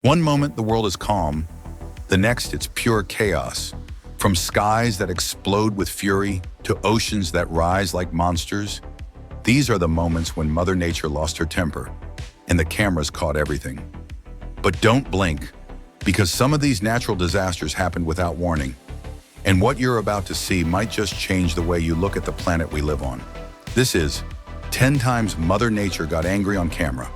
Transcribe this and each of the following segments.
One moment the world is calm, the next it's pure chaos. From skies that explode with fury to oceans that rise like monsters, these are the moments when Mother Nature lost her temper and the cameras caught everything. But don't blink, because some of these natural disasters happened without warning. And what you're about to see might just change the way you look at the planet we live on. This is 10 times Mother Nature got angry on camera.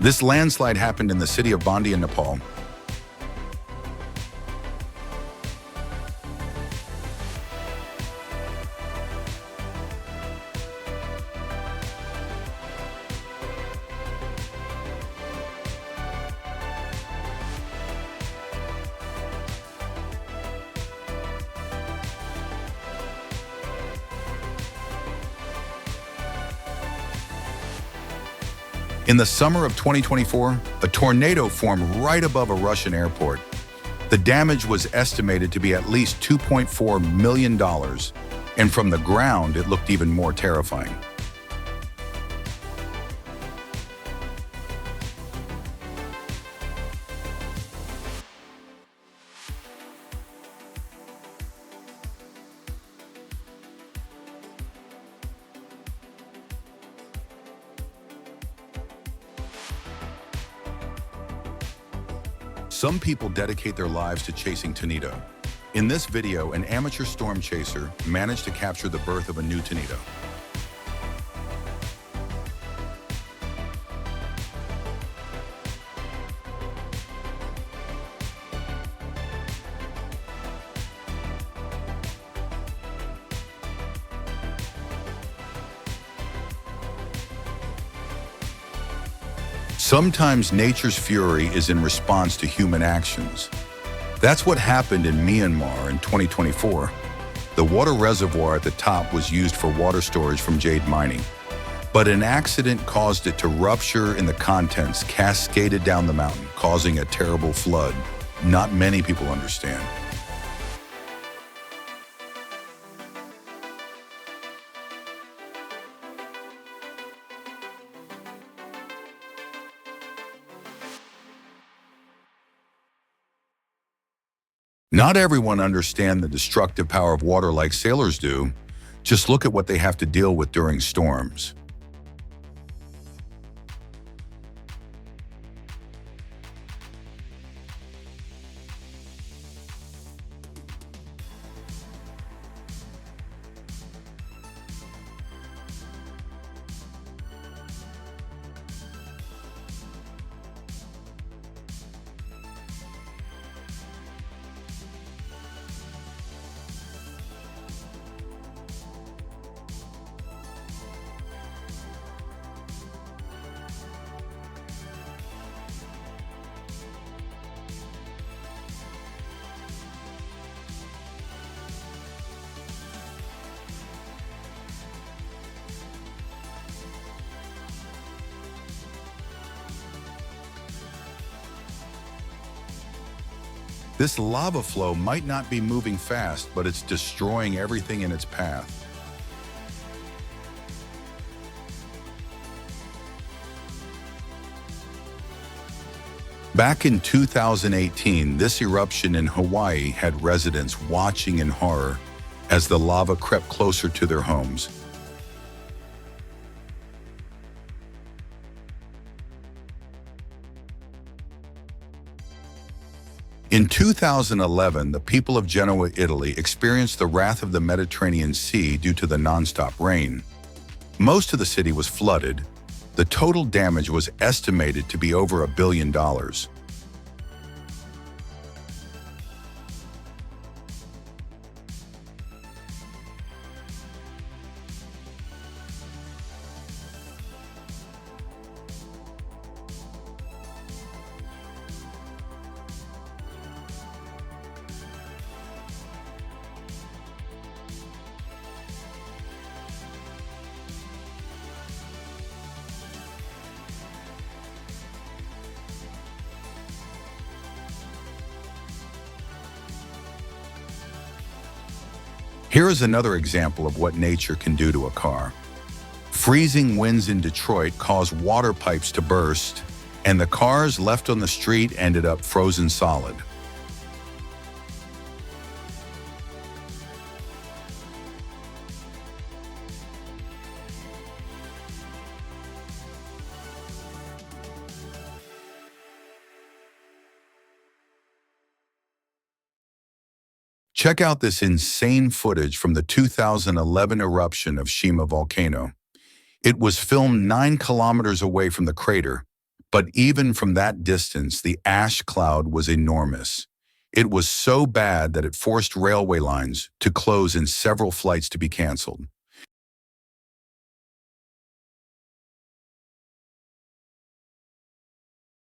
This landslide happened in the city of Bandi in Nepal. In the summer of 2024, a tornado formed right above a Russian airport. The damage was estimated to be at least $2.4 million, and from the ground it looked even more terrifying. Some people dedicate their lives to chasing tornado. In this video, an amateur storm chaser managed to capture the birth of a new tornado. Sometimes nature's fury is in response to human actions. That's what happened in Myanmar in 2024. The water reservoir at the top was used for water storage from jade mining, but an accident caused it to rupture and the contents cascaded down the mountain, causing a terrible flood. Not many people understand. Not everyone understands the destructive power of water like sailors do. Just look at what they have to deal with during storms. This lava flow might not be moving fast, but it's destroying everything in its path. Back in 2018, this eruption in Hawaii had residents watching in horror as the lava crept closer to their homes. In 2011, the people of Genoa, Italy, experienced the wrath of the Mediterranean Sea due to the nonstop rain. Most of the city was flooded. The total damage was estimated to be over $1 billion. Here is another example of what nature can do to a car. Freezing winds in Detroit caused water pipes to burst, and the cars left on the street ended up frozen solid. Check out this insane footage from the 2011 eruption of Shima volcano. It was filmed 9 kilometers away from the crater, but even from that distance, the ash cloud was enormous. It was so bad that it forced railway lines to close and several flights to be canceled.